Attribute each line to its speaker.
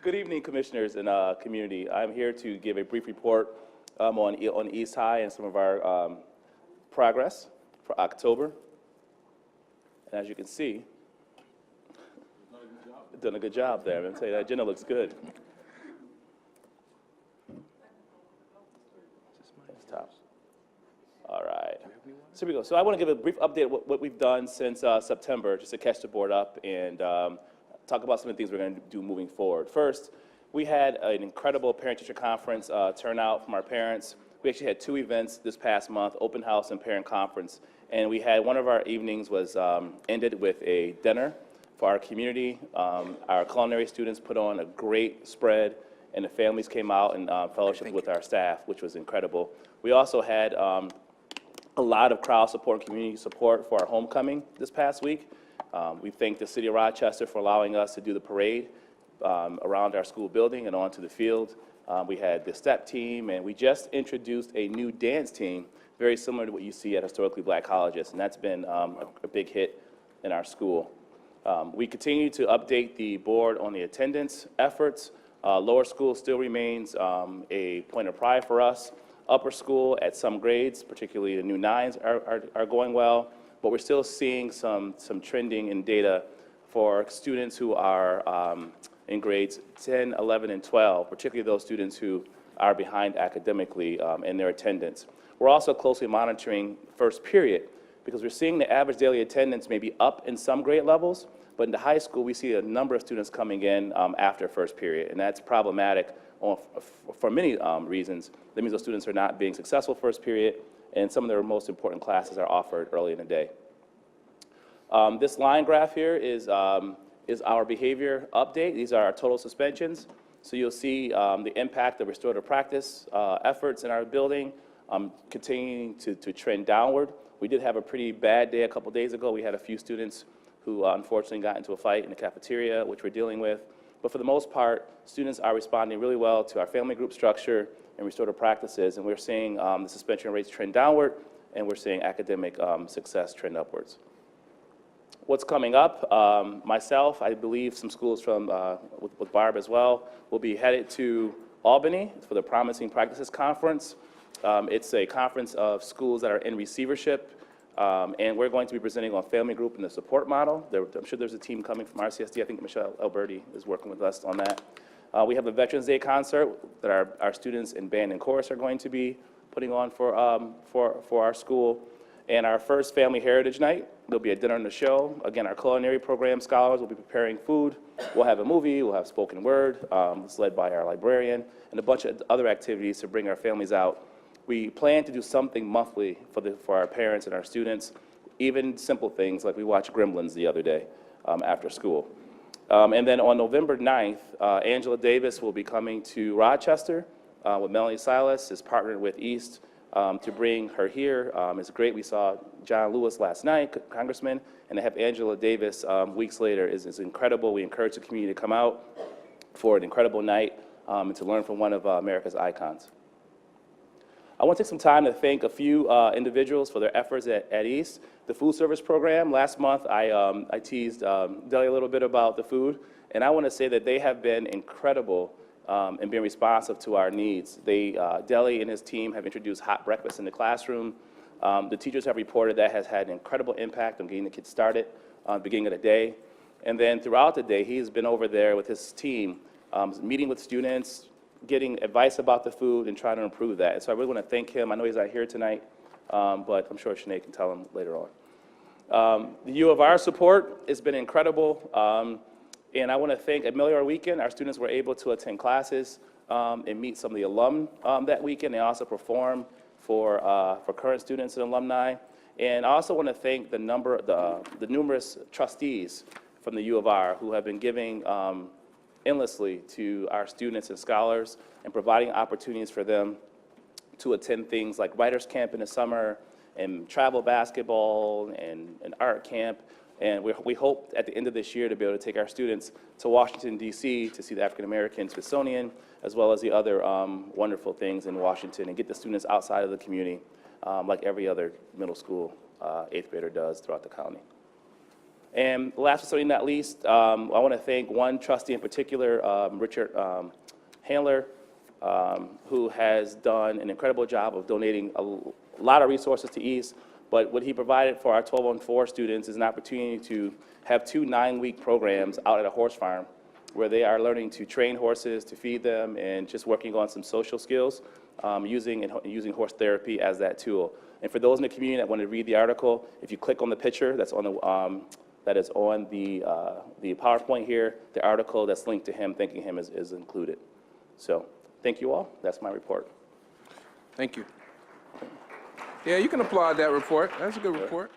Speaker 1: Good evening, commissioners and community. I'm here to give a brief report on East High and some of our progress for October. And as you can see, done a good job there. I'm going to tell you that agenda looks good. All right. So here we go. So I want to give a brief update of what we've done since September, just to catch the board up and talk about some of the things we're going to do moving forward. First, we had an incredible parent-teacher conference turnout from our parents. We actually had 2 events this past month, open house and parent conference. And we had one of our evenings was ended with a dinner for our community. Our culinary students put on a great spread, and the families came out and fellowshiped with our staff, which was incredible. We also had a lot of crowd support and community support for our homecoming this past week. We thank the City of Rochester for allowing us to do the parade around our school building and onto the field. We had the step team, and we just introduced a new dance team, very similar to what you see at historically black colleges, and that's been a big hit in our school. We continue to update the board on the attendance efforts. Lower school still remains a point of pride for us. Upper school at some grades, particularly the new 9s, are going well, but we're still seeing some trending in data for students who are in grades 10, 11, and 12, particularly those students who are behind academically in their attendance. We're also closely monitoring first period because we're seeing the average daily attendance may be up in some grade levels, but in the high school we see a number of students coming in after first period, and that's problematic for many reasons. That means those students are not being successful first period, and some of their most important classes are offered early in the day. This line graph here is our behavior update. These are our total suspensions. So you'll see the impact of restorative practice efforts in our building continuing to trend downward. We did have a pretty bad day a couple days ago. We had a few students who unfortunately got into a fight in the cafeteria, which we're dealing with. But for the most part, students are responding really well to our family group structure and restorative practices, and we're seeing the suspension rates trend downward, and we're seeing academic success trend upwards. What's coming up? Myself, I believe some schools from, with Barb as well, will be headed to Albany for the Promising Practices Conference. It's a conference of schools that are in receivership, and we're going to be presenting on family group and the support model. I'm sure there's a team coming from RCSD. I think Michelle Alberti is working with us on that. We have a Veterans Day concert that our students in band and chorus are going to be putting on for our school. And our first Family Heritage Night, there'll be a dinner and a show. Again, our culinary program scholars will be preparing food. We'll have a movie, we'll have spoken word. It's led by our librarian, and a bunch of other activities to bring our families out. We plan to do something monthly for our parents and our students, even simple things like we watched Gremlins the other day after school. And then on November 9th, Angela Davis will be coming to Rochester with Melanie Silas, is partnered with East to bring her here. It's great. We saw John Lewis last night, Congressman, and to have Angela Davis weeks later is incredible. We encourage the community to come out for an incredible night and to learn from one of America's icons. I want to take some time to thank a few individuals for their efforts at East. The food service program, last month I teased Deli a little bit about the food, and I want to say that they have been incredible in being responsive to our needs. Deli and his team have introduced hot breakfast in the classroom. The teachers have reported that has had an incredible impact on getting the kids started at the beginning of the day. And then throughout the day, he's been over there with his team, meeting with students, getting advice about the food and trying to improve that. And so I really want to thank him. I know he's not here tonight, but I'm sure Sinead can tell him later on. The U of R support has been incredible. And I want to thank Amelia Weekend. Our students were able to attend classes and meet some of the alum that weekend. They also performed for current students and alumni. And I also want to thank the numerous trustees from the U of R who have been giving endlessly to our students and scholars and providing opportunities for them to attend things like Writers Camp in the summer and travel basketball and art camp. And we hope at the end of this year to be able to take our students to Washington, D.C. to see the African American Smithsonian, as well as the other wonderful things in Washington, and get the students outside of the community like every other middle school 8th grader does throughout the county. And last but certainly not least, I want to thank one trustee in particular, Richard Handler, who has done an incredible job of donating a lot of resources to East. But what he provided for our 1214 students is an opportunity to have 2 9-week programs out at a horse farm where they are learning to train horses, to feed them, and just working on some social skills, using horse therapy as that tool. And for those in the community that want to read the article, if you click on the picture that's on the that is on the PowerPoint here, the article that's linked to him, thanking him is included. So thank you all. That's my report.
Speaker 2: Thank you. Yeah, you can applaud that report. That's a good report.